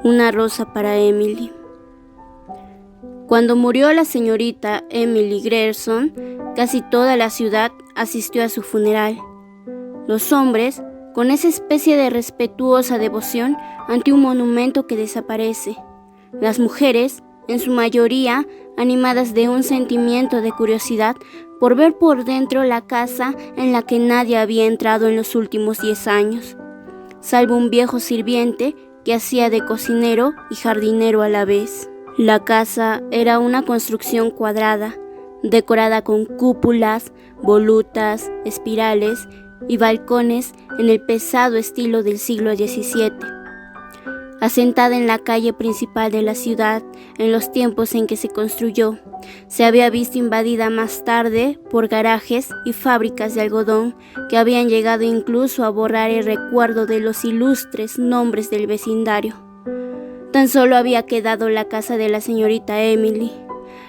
Una rosa para Emily. Cuando murió la señorita Emily Grierson, casi toda la ciudad asistió a su funeral. Los hombres, con esa especie de respetuosa devoción ante un monumento que desaparece. Las mujeres, en su mayoría, animadas de un sentimiento de curiosidad por ver por dentro la casa en la que nadie había entrado en los últimos 10 años, salvo un viejo sirviente que hacía de cocinero y jardinero a la vez. La casa era una construcción cuadrada, decorada con cúpulas, volutas, espirales y balcones en el pesado estilo del siglo XVII. Asentada en la calle principal de la ciudad en los tiempos en que se construyó, se había visto invadida más tarde por garajes y fábricas de algodón que habían llegado incluso a borrar el recuerdo de los ilustres nombres del vecindario. Tan solo había quedado la casa de la señorita Emily,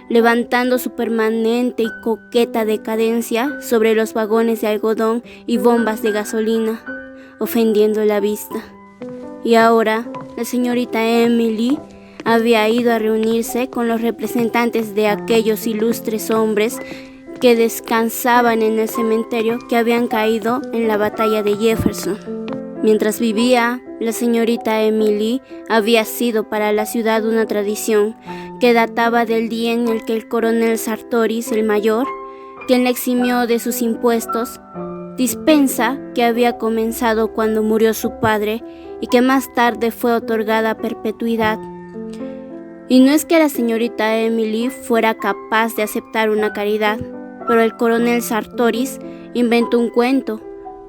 levantando su permanente y coqueta decadencia sobre los vagones de algodón y bombas de gasolina, ofendiendo la vista. Y ahora, la señorita Emily había ido a reunirse con los representantes de aquellos ilustres hombres que descansaban en el cementerio que habían caído en la batalla de Jefferson. Mientras vivía, la señorita Emily había sido para la ciudad una tradición que databa del día en el que el coronel Sartoris, el mayor, quien la eximió de sus impuestos, dispensa que había comenzado cuando murió su padre y que más tarde fue otorgada a perpetuidad. Y no es que la señorita Emily fuera capaz de aceptar una caridad, pero el coronel Sartoris inventó un cuento,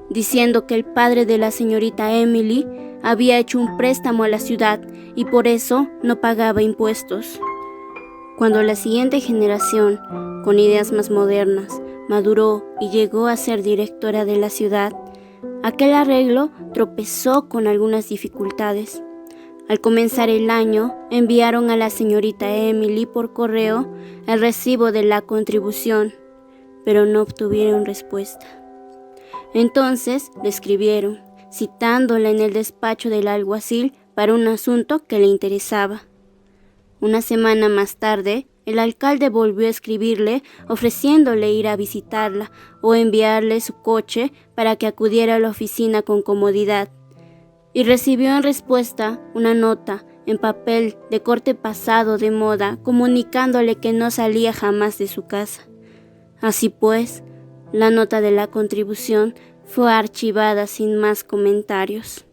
diciendo que el padre de la señorita Emily había hecho un préstamo a la ciudad y por eso no pagaba impuestos. Cuando la siguiente generación, con ideas más modernas, maduró y llegó a ser directora de la ciudad, aquel arreglo tropezó con algunas dificultades. Al comenzar el año, enviaron a la señorita Emily por correo el recibo de la contribución, pero no obtuvieron respuesta. Entonces le escribieron, citándola en el despacho del alguacil para un asunto que le interesaba. Una semana más tarde, el alcalde volvió a escribirle ofreciéndole ir a visitarla o enviarle su coche para que acudiera a la oficina con comodidad. Y recibió en respuesta una nota en papel de corte pasado de moda comunicándole que no salía jamás de su casa. Así pues, la nota de la contribución fue archivada sin más comentarios.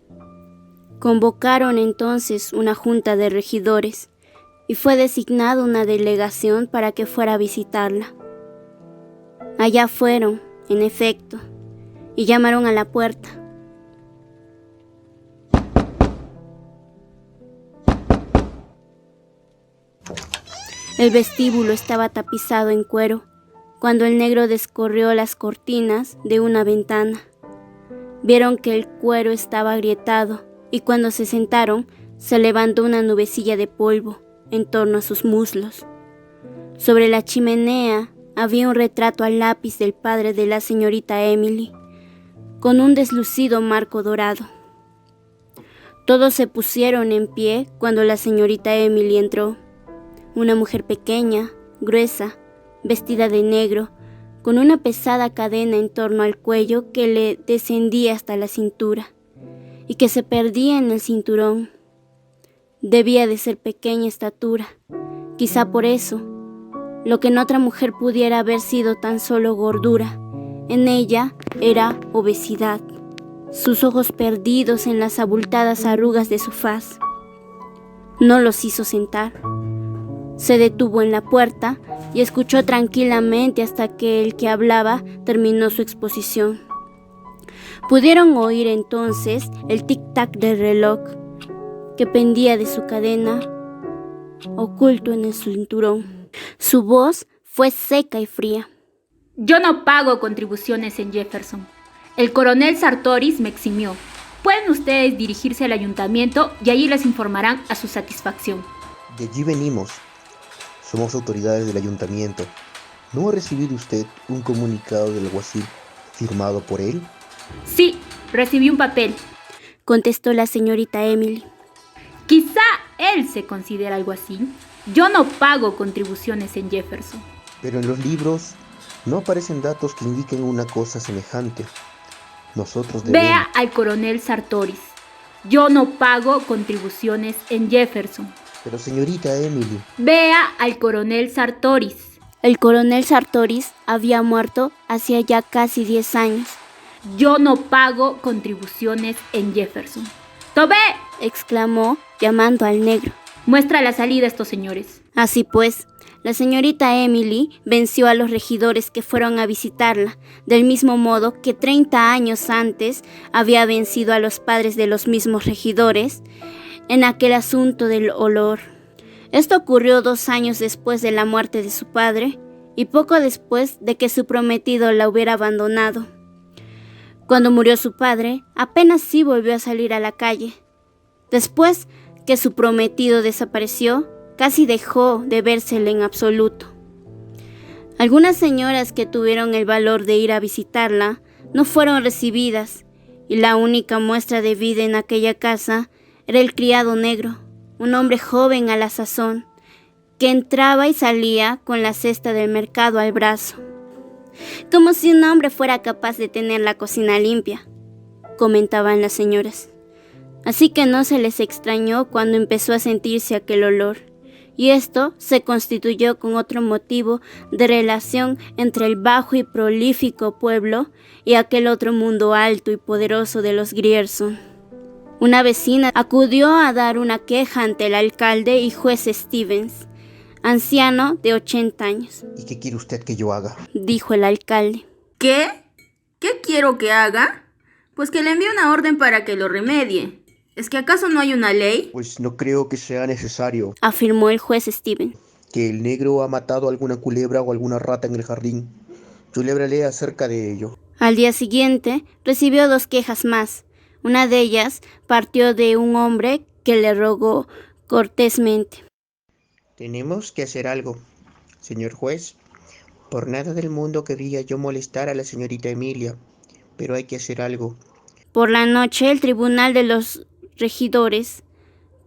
Convocaron entonces una junta de regidores y fue designada una delegación para que fuera a visitarla. Allá fueron, en efecto, y llamaron a la puerta. El vestíbulo estaba tapizado en cuero, cuando el negro descorrió las cortinas de una ventana. Vieron que el cuero estaba agrietado y cuando se sentaron, se levantó una nubecilla de polvo en torno a sus muslos. Sobre la chimenea había un retrato a lápiz del padre de la señorita Emily, con un deslucido marco dorado. Todos se pusieron en pie cuando la señorita Emily entró. Una mujer pequeña, gruesa, vestida de negro, con una pesada cadena en torno al cuello que le descendía hasta la cintura y que se perdía en el cinturón. Debía de ser pequeña estatura, quizá por eso, lo que en otra mujer pudiera haber sido tan solo gordura, en ella era obesidad, sus ojos perdidos en las abultadas arrugas de su faz. No los hizo sentar. Se detuvo en la puerta y escuchó tranquilamente hasta que el que hablaba terminó su exposición. Pudieron oír entonces el tic-tac del reloj que pendía de su cadena, oculto en el cinturón. Su voz fue seca y fría. Yo no pago contribuciones en Jefferson. El coronel Sartoris me eximió. Pueden ustedes dirigirse al ayuntamiento y allí les informarán a su satisfacción. De allí venimos. Somos autoridades del ayuntamiento. ¿No ha recibido usted un comunicado del alguacil firmado por él? Sí, recibí un papel, contestó la señorita Emily. Quizá él se considera algo así. Yo no pago contribuciones en Jefferson. Pero en los libros no aparecen datos que indiquen una cosa semejante. Nosotros debemos... Vea al coronel Sartoris. Yo no pago contribuciones en Jefferson. Pero señorita Emily, Vea al coronel Sartoris. El coronel Sartoris había muerto hacía ya casi 10 años. Yo no pago contribuciones en Jefferson. ¡Tobé! Exclamó, llamando al negro. Muestra la salida a estos señores. Así pues, la señorita Emily venció a los regidores que fueron a visitarla, del mismo modo que 30 años antes había vencido a los padres de los mismos regidores en aquel asunto del olor. Esto ocurrió 2 años después de la muerte de su padre y poco después de que su prometido la hubiera abandonado. Cuando murió su padre, apenas sí volvió a salir a la calle. Después que su prometido desapareció, casi dejó de vérsele en absoluto. Algunas señoras que tuvieron el valor de ir a visitarla no fueron recibidas, y la única muestra de vida en aquella casa era el criado negro, un hombre joven a la sazón, que entraba y salía con la cesta del mercado al brazo. Como si un hombre fuera capaz de tener la cocina limpia, comentaban las señoras. Así que no se les extrañó cuando empezó a sentirse aquel olor, y esto se constituyó con otro motivo de relación entre el bajo y prolífico pueblo y aquel otro mundo alto y poderoso de los Grierson. Una vecina acudió a dar una queja ante el alcalde y juez Stevens, anciano de 80 años. ¿Y qué quiere usted que yo haga? Dijo el alcalde. ¿Qué? ¿Qué quiero que haga? Pues que le envíe una orden para que lo remedie. ¿Es que acaso no hay una ley? Pues no creo que sea necesario. Afirmó el juez Stevens. Que el negro ha matado a alguna culebra o alguna rata en el jardín. Yo le hablaré acerca de ello. Al día siguiente recibió 2 quejas más. Una de ellas partió de un hombre que le rogó cortésmente. Tenemos que hacer algo, señor juez. Por nada del mundo querría yo molestar a la señorita Emilia, pero hay que hacer algo. Por la noche, el tribunal de los regidores,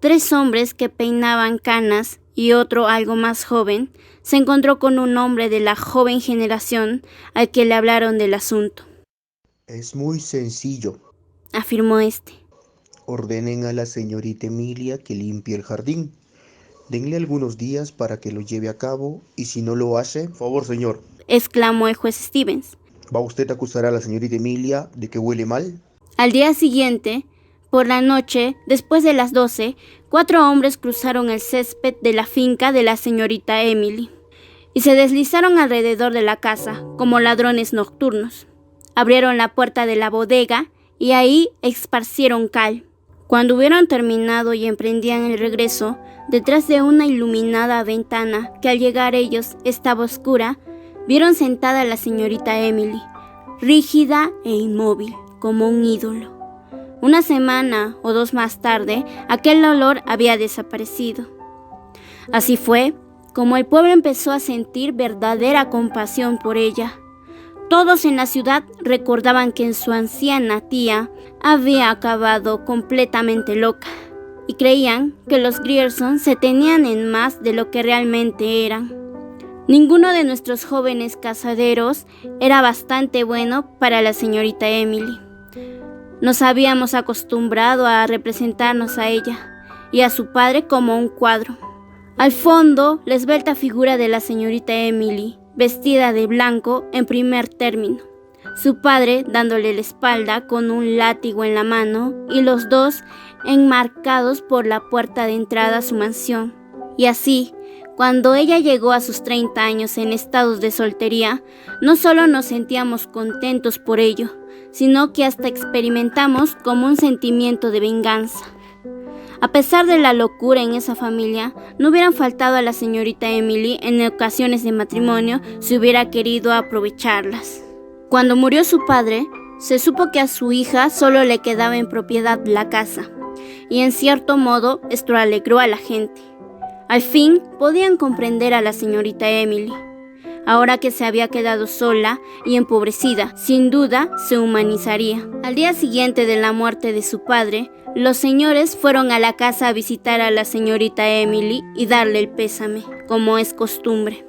3 hombres que peinaban canas y otro algo más joven, se encontró con un hombre de la joven generación al que le hablaron del asunto. Es muy sencillo. Afirmó este. Ordenen a la señorita Emilia que limpie el jardín. Denle algunos días para que lo lleve a cabo y si no lo hace, por favor, señor. Exclamó el juez Stevens. ¿Va usted a acusar a la señorita Emilia de que huele mal? Al día siguiente, por la noche, después de las 12, 4 hombres cruzaron el césped de la finca de la señorita Emily y se deslizaron alrededor de la casa como ladrones nocturnos. Abrieron la puerta de la bodega y ahí esparcieron cal. Cuando hubieron terminado y emprendían el regreso, detrás de una iluminada ventana que al llegar ellos estaba oscura, vieron sentada a la señorita Emily, rígida e inmóvil, como un ídolo. Una semana o 2 más tarde, aquel olor había desaparecido. Así fue como el pueblo empezó a sentir verdadera compasión por ella. Todos en la ciudad recordaban que su anciana tía había acabado completamente loca y creían que los Grierson se tenían en más de lo que realmente eran. Ninguno de nuestros jóvenes casaderos era bastante bueno para la señorita Emily. Nos habíamos acostumbrado a representarnos a ella y a su padre como un cuadro. Al fondo, la esbelta figura de la señorita Emily, vestida de blanco en primer término, su padre dándole la espalda con un látigo en la mano y los dos enmarcados por la puerta de entrada a su mansión. Y así, cuando ella llegó a sus 30 años en estados de soltería, no solo nos sentíamos contentos por ello, sino que hasta experimentamos como un sentimiento de venganza. A pesar de la locura en esa familia, no hubieran faltado a la señorita Emily en ocasiones de matrimonio si hubiera querido aprovecharlas. Cuando murió su padre, se supo que a su hija solo le quedaba en propiedad la casa, y en cierto modo esto alegró a la gente. Al fin podían comprender a la señorita Emily. Ahora que se había quedado sola y empobrecida, sin duda se humanizaría. Al día siguiente de la muerte de su padre, los señores fueron a la casa a visitar a la señorita Emily y darle el pésame, como es costumbre.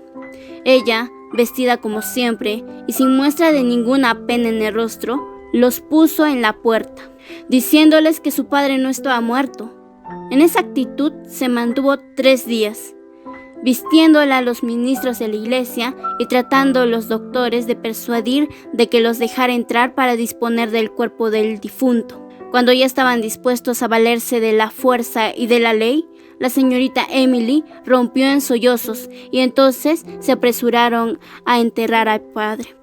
Ella, vestida como siempre y sin muestra de ninguna pena en el rostro, los puso en la puerta, diciéndoles que su padre no estaba muerto. En esa actitud se mantuvo 3 días, vistiéndola a los ministros de la iglesia y tratando a los doctores de persuadir de que los dejara entrar para disponer del cuerpo del difunto. Cuando ya estaban dispuestos a valerse de la fuerza y de la ley, la señorita Emily rompió en sollozos y entonces se apresuraron a enterrar al padre.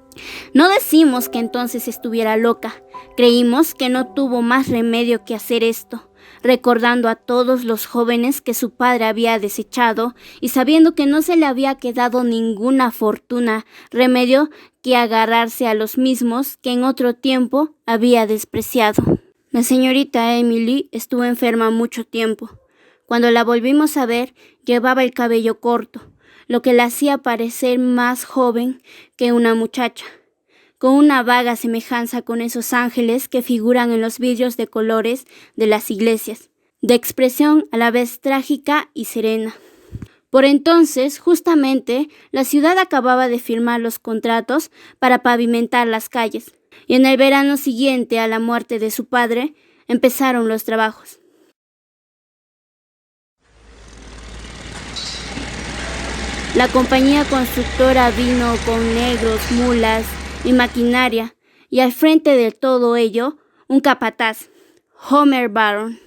No decimos que entonces estuviera loca, creímos que no tuvo más remedio que hacer esto, recordando a todos los jóvenes que su padre había desechado y sabiendo que no se le había quedado ninguna fortuna, remedio que agarrarse a los mismos que en otro tiempo había despreciado. La señorita Emily estuvo enferma mucho tiempo. Cuando la volvimos a ver, llevaba el cabello corto, lo que la hacía parecer más joven que una muchacha, con una vaga semejanza con esos ángeles que figuran en los vidrios de colores de las iglesias, de expresión a la vez trágica y serena. Por entonces, justamente, la ciudad acababa de firmar los contratos para pavimentar las calles, y en el verano siguiente a la muerte de su padre, empezaron los trabajos. La compañía constructora vino con negros, mulas y maquinaria, y al frente de todo ello, un capataz, Homer Barron,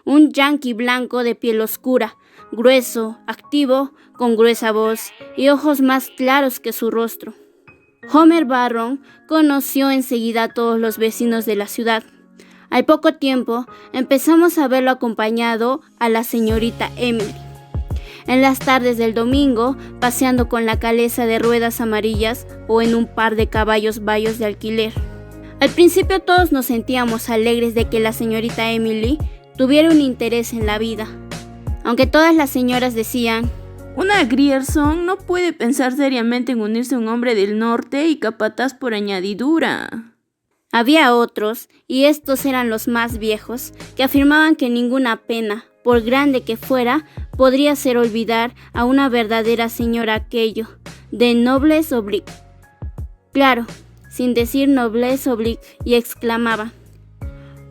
un yanqui blanco de piel oscura, grueso, activo, con gruesa voz y ojos más claros que su rostro. Homer Barron conoció enseguida a todos los vecinos de la ciudad. Al poco tiempo, empezamos a verlo acompañado a la señorita Emily. En las tardes del domingo, paseando con la calesa de ruedas amarillas o en un par de caballos bayos de alquiler. Al principio todos nos sentíamos alegres de que la señorita Emily tuviera un interés en la vida, aunque todas las señoras decían: Una Grierson no puede pensar seriamente en unirse a un hombre del norte y capataz por añadidura. Había otros, y estos eran los más viejos, que afirmaban que ninguna pena, por grande que fuera, podría hacer olvidar a una verdadera señora aquello, de noblesse oblige. Claro, sin decir noblesse oblige, y exclamaba: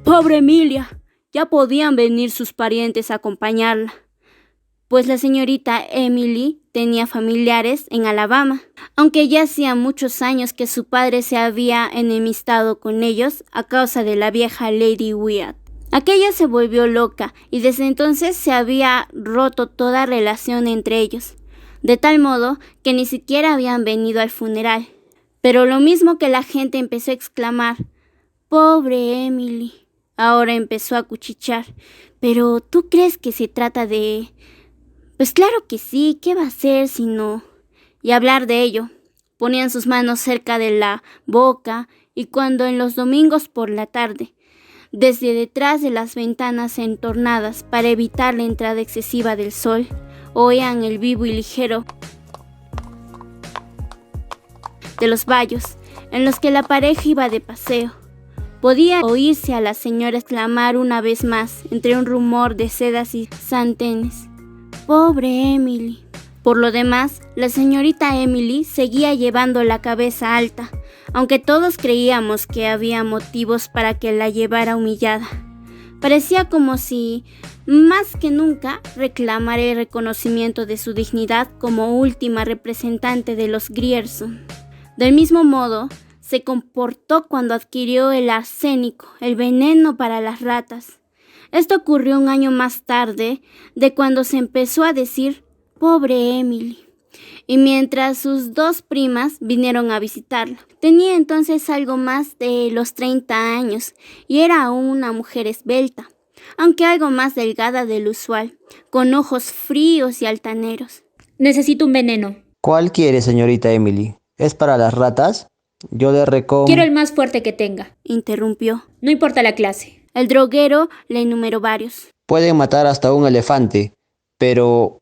¡Pobre Emilia! Ya podían venir sus parientes a acompañarla. Pues la señorita Emily tenía familiares en Alabama, aunque ya hacía muchos años que su padre se había enemistado con ellos a causa de la vieja Lady Wyatt. Aquella se volvió loca y desde entonces se había roto toda relación entre ellos, de tal modo que ni siquiera habían venido al funeral. Pero lo mismo que la gente empezó a exclamar: ¡Pobre Emily!, ahora empezó a cuchichear: ¿pero tú crees que se trata de...? Pues claro que sí, ¿qué va a hacer si no? Y hablar de ello. Ponían sus manos cerca de la boca y cuando en los domingos por la tarde, desde detrás de las ventanas entornadas para evitar la entrada excesiva del sol, oían el vivo y ligero de los vallos en los que la pareja iba de paseo. Podía oírse a la señora exclamar una vez más, entre un rumor de sedas y santenes: ¡Pobre Emily! Por lo demás, la señorita Emily seguía llevando la cabeza alta, aunque todos creíamos que había motivos para que la llevara humillada. Parecía como si, más que nunca, reclamara el reconocimiento de su dignidad como última representante de los Grierson. Del mismo modo, se comportó cuando adquirió el arsénico, el veneno para las ratas. Esto ocurrió un año más tarde de cuando se empezó a decir «Pobre Emily», y mientras sus 2 primas vinieron a visitarla. Tenía entonces algo más de los 30 años y era aún una mujer esbelta, aunque algo más delgada del usual, con ojos fríos y altaneros. Necesito un veneno. ¿Cuál quiere, señorita Emily? ¿Es para las ratas? Yo le Quiero el más fuerte que tenga, interrumpió. No importa la clase. El droguero le enumeró varios. Pueden matar hasta un elefante, pero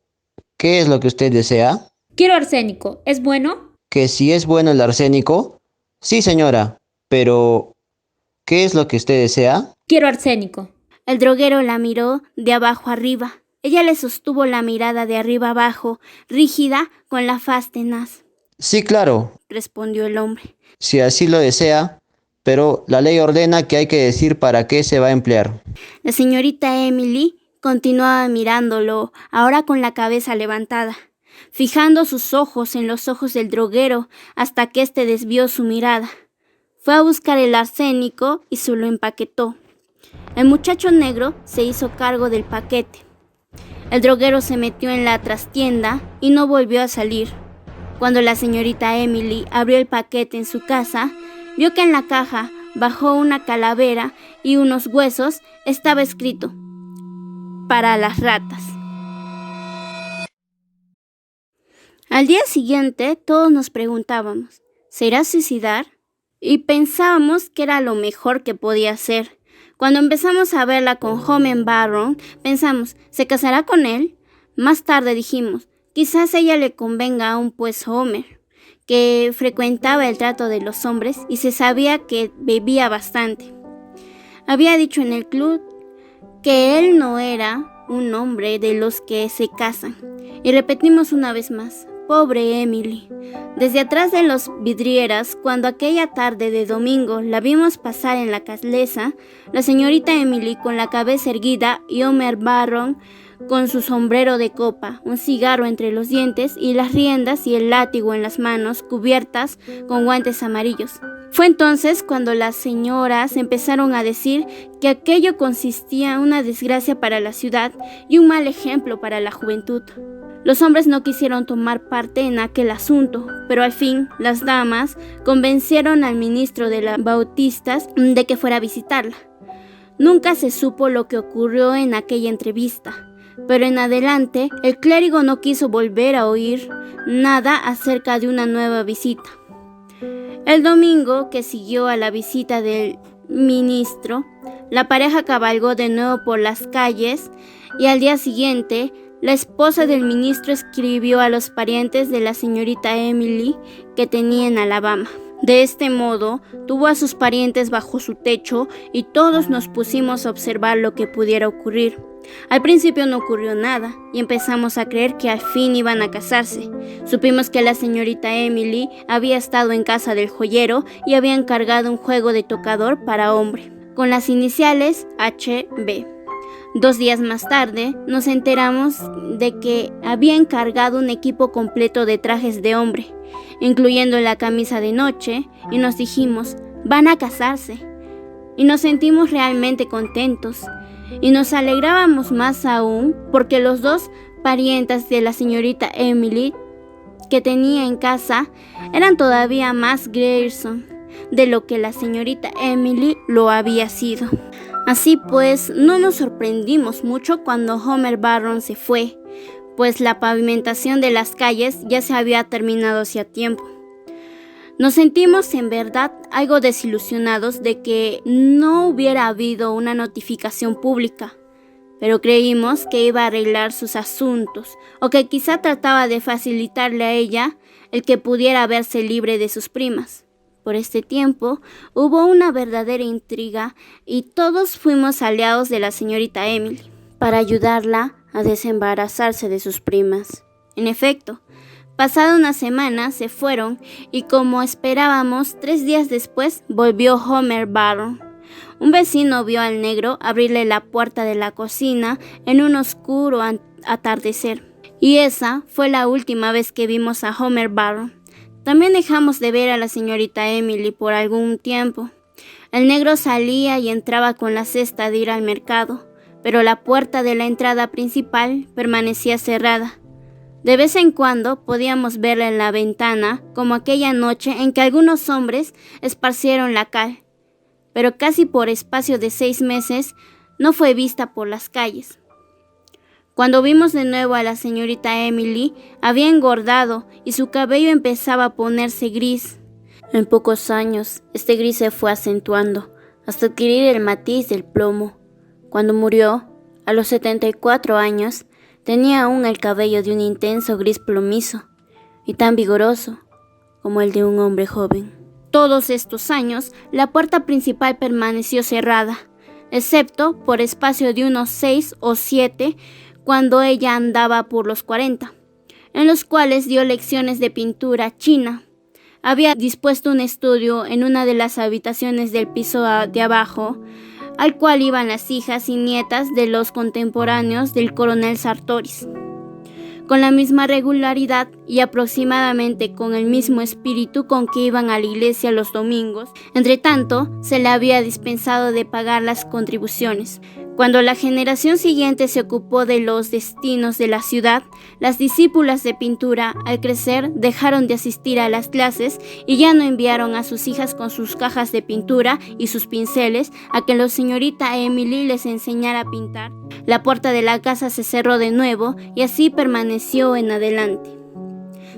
¿qué es lo que usted desea? Quiero arsénico. ¿Es bueno? ¿Que si es bueno el arsénico? Sí, señora, pero ¿qué es lo que usted desea? Quiero arsénico. El droguero la miró de abajo arriba. Ella le sostuvo la mirada de arriba abajo, rígida, con la faz tenaz. Sí, claro, Respondió el hombre. si así lo desea, pero la ley ordena que hay que decir para qué se va a emplear. La señorita Emily continuaba mirándolo, ahora con la cabeza levantada, fijando sus ojos en los ojos del droguero hasta que éste desvió su mirada. Fue a buscar el arsénico y se lo empaquetó. El muchacho negro se hizo cargo del paquete. El droguero se metió en la trastienda y no volvió a salir. Cuando la señorita Emily abrió el paquete en su casa, vio que en la caja, bajo una calavera y unos huesos, estaba escrito: para las ratas. Al día siguiente, todos nos preguntábamos: ¿se irá a suicidar? Y pensábamos que era lo mejor que podía hacer. Cuando empezamos a verla con Homer Barron, pensamos: ¿se casará con él? Más tarde dijimos: quizás ella le convenga aún, pues Homer, que frecuentaba el trato de los hombres y se sabía que bebía bastante. Había dicho en el club que él no era un hombre de los que se casan. Y repetimos una vez más: pobre Emily. Desde atrás de las vidrieras, cuando aquella tarde de domingo la vimos pasar en la calesa, la señorita Emily con la cabeza erguida y Homer Barron con su sombrero de copa, un cigarro entre los dientes y las riendas y el látigo en las manos cubiertas con guantes amarillos. Fue entonces cuando las señoras empezaron a decir que aquello consistía en una desgracia para la ciudad y un mal ejemplo para la juventud. Los hombres no quisieron tomar parte en aquel asunto, pero al fin las damas convencieron al ministro de las Bautistas de que fuera a visitarla. Nunca se supo lo que ocurrió en aquella entrevista, pero en adelante el clérigo no quiso volver a oír nada acerca de una nueva visita. El domingo que siguió a la visita del ministro, la pareja cabalgó de nuevo por las calles y al día siguiente la esposa del ministro escribió a los parientes de la señorita Emily que tenía en Alabama. De este modo, tuvo a sus parientes bajo su techo y todos nos pusimos a observar lo que pudiera ocurrir. Al principio no ocurrió nada y empezamos a creer que al fin iban a casarse. Supimos que la señorita Emily había estado en casa del joyero y había encargado un juego de tocador para hombre, con las iniciales HB. 2 días más tarde, nos enteramos de que había encargado un equipo completo de trajes de hombre, incluyendo la camisa de noche, y nos dijimos: van a casarse. Y nos sentimos realmente contentos, y nos alegrábamos más aún porque los 2 parientes de la señorita Emily que tenía en casa eran todavía más Grierson de lo que la señorita Emily lo había sido. Así pues, no nos sorprendimos mucho cuando Homer Barron se fue, pues la pavimentación de las calles ya se había terminado hacía tiempo. Nos sentimos en verdad algo desilusionados de que no hubiera habido una notificación pública, pero creímos que iba a arreglar sus asuntos o que quizá trataba de facilitarle a ella el que pudiera verse libre de sus primas. Por este tiempo hubo una verdadera intriga y todos fuimos aliados de la señorita Emily para ayudarla a desembarazarse de sus primas. En efecto, pasada una semana se fueron y, como esperábamos, 3 días después volvió Homer Barron. Un vecino vio al negro abrirle la puerta de la cocina en un oscuro atardecer, y esa fue la última vez que vimos a Homer Barron. También dejamos de ver a la señorita Emily por algún tiempo. El negro salía y entraba con la cesta de ir al mercado, pero la puerta de la entrada principal permanecía cerrada. De vez en cuando podíamos verla en la ventana, como aquella noche en que algunos hombres esparcieron la cal, pero casi por espacio de 6 meses no fue vista por las calles. Cuando vimos de nuevo a la señorita Emily, había engordado y su cabello empezaba a ponerse gris. En pocos años, este gris se fue acentuando hasta adquirir el matiz del plomo. Cuando murió, a los 74 años, tenía aún el cabello de un intenso gris plomizo y tan vigoroso como el de un hombre joven. Todos estos años, la puerta principal permaneció cerrada, excepto por espacio de unos 6 o 7, cuando ella andaba por los 40, en los cuales dio lecciones de pintura china. Había dispuesto un estudio en una de las habitaciones del piso de abajo, al cual iban las hijas y nietas de los contemporáneos del coronel Sartoris. Con la misma regularidad y aproximadamente con el mismo espíritu con que iban a la iglesia los domingos. Entre tanto, se le había dispensado de pagar las contribuciones. Cuando la generación siguiente se ocupó de los destinos de la ciudad, las discípulas de pintura, al crecer, dejaron de asistir a las clases y ya no enviaron a sus hijas con sus cajas de pintura y sus pinceles a que la señorita Emily les enseñara a pintar. La puerta de la casa se cerró de nuevo y así permaneció en adelante.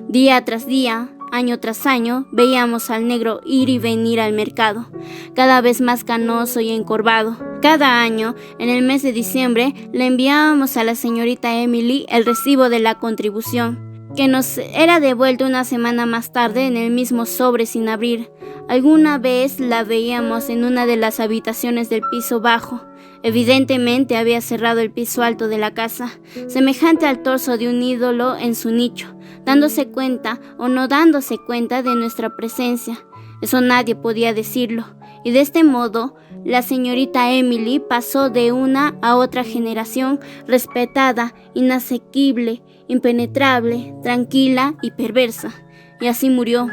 Día tras día, año tras año, veíamos al negro ir y venir al mercado, cada vez más canoso y encorvado. Cada año, en el mes de diciembre, le enviábamos a la señorita Emily el recibo de la contribución, que nos era devuelto una semana más tarde en el mismo sobre sin abrir. Alguna vez la veíamos en una de las habitaciones del piso bajo. Evidentemente había cerrado el piso alto de la casa, semejante al torso de un ídolo en su nicho, dándose cuenta o no dándose cuenta de nuestra presencia. Eso nadie podía decirlo, y de este modo la señorita Emily pasó de una a otra generación respetada, inasequible, impenetrable, tranquila y perversa, y así murió.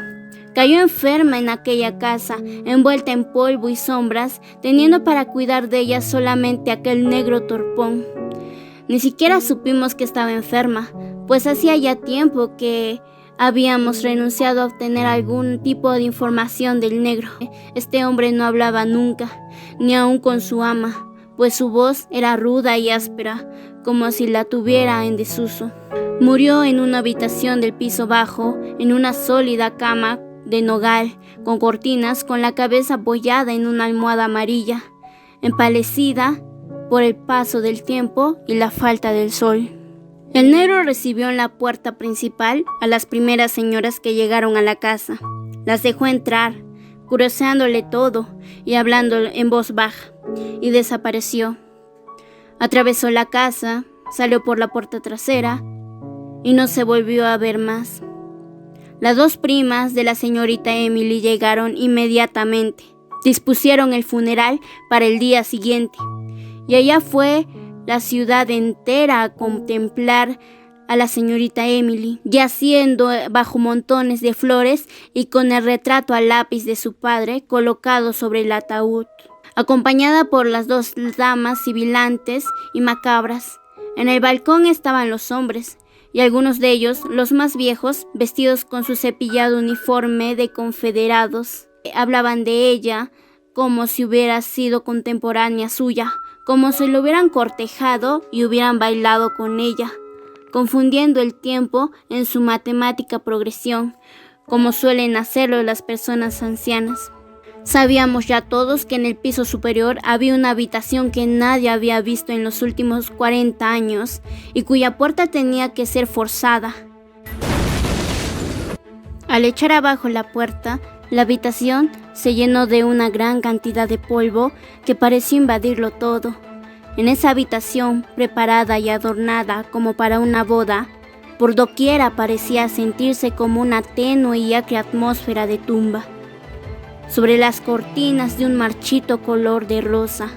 Cayó enferma en aquella casa, envuelta en polvo y sombras, teniendo para cuidar de ella solamente aquel negro torpón. Ni siquiera supimos que estaba enferma, pues hacía ya tiempo que habíamos renunciado a obtener algún tipo de información del negro. Este hombre no hablaba nunca, ni aun con su ama, pues su voz era ruda y áspera, como si la tuviera en desuso. Murió en una habitación del piso bajo, en una sólida cama de nogal, con cortinas, con la cabeza apoyada en una almohada amarilla, empalecida por el paso del tiempo y la falta del sol. El negro recibió en la puerta principal a las primeras señoras que llegaron a la casa. Las dejó entrar, curioseándole todo y hablando en voz baja, y desapareció. Atravesó la casa, salió por la puerta trasera y no se volvió a ver más. Las dos primas de la señorita Emily llegaron inmediatamente. Dispusieron el funeral para el día siguiente, y allá fue la ciudad entera a contemplar a la señorita Emily, yaciendo bajo montones de flores y con el retrato a lápiz de su padre colocado sobre el ataúd, acompañada por las dos damas sibilantes y macabras. En el balcón estaban los hombres, y algunos de ellos, los más viejos, vestidos con su cepillado uniforme de confederados. Hablaban de ella como si hubiera sido contemporánea suya, como si lo hubieran cortejado y hubieran bailado con ella, confundiendo el tiempo en su matemática progresión, como suelen hacerlo las personas ancianas. Sabíamos ya todos que en el piso superior había una habitación que nadie había visto en los últimos 40 años y cuya puerta tenía que ser forzada. Al echar abajo la puerta, la habitación se llenó de una gran cantidad de polvo que pareció invadirlo todo. En esa habitación, preparada y adornada como para una boda, por doquiera parecía sentirse como una tenue y acre atmósfera de tumba. Sobre las cortinas de un marchito color de rosa,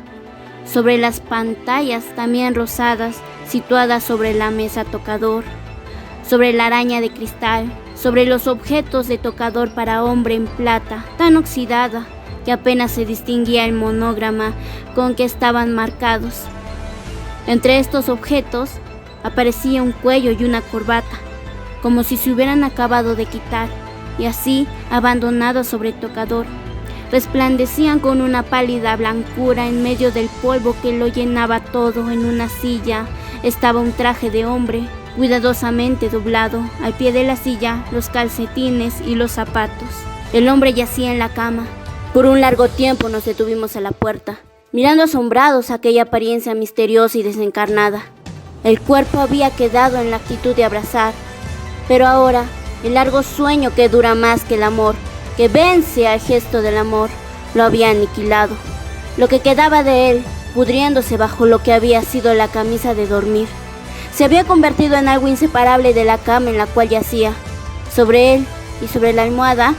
sobre las pantallas también rosadas situadas sobre la mesa tocador, sobre la araña de cristal, sobre los objetos de tocador para hombre en plata, tan oxidada que apenas se distinguía el monograma con que estaban marcados. Entre estos objetos aparecía un cuello y una corbata, como si se hubieran acabado de quitar, y así abandonados sobre el tocador. Resplandecían con una pálida blancura en medio del polvo que lo llenaba todo. En una silla estaba un traje de hombre, cuidadosamente doblado. Al pie de la silla, los calcetines y los zapatos. El hombre yacía en la cama. Por un largo tiempo nos detuvimos a la puerta, mirando asombrados aquella apariencia misteriosa y desencarnada. El cuerpo había quedado en la actitud de abrazar, pero ahora El largo sueño que dura más que el amor, que vence al gesto del amor, lo había aniquilado. Lo que quedaba de él, pudriéndose bajo lo que había sido la camisa de dormir, se había convertido en algo inseparable de la cama en la cual yacía. Sobre él y sobre la almohada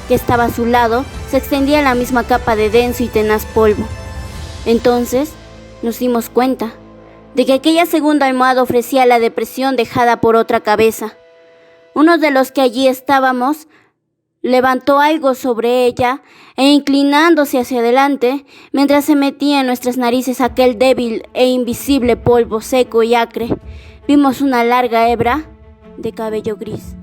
que estaba a su lado se extendía la misma capa de denso y tenaz polvo. Entonces nos dimos cuenta de que aquella segunda almohada ofrecía la depresión dejada por otra cabeza. Uno de los que allí estábamos levantó algo sobre ella e inclinándose hacia adelante, mientras se metía en nuestras narices aquel débil e invisible polvo seco y acre, vimos una larga hebra de cabello gris.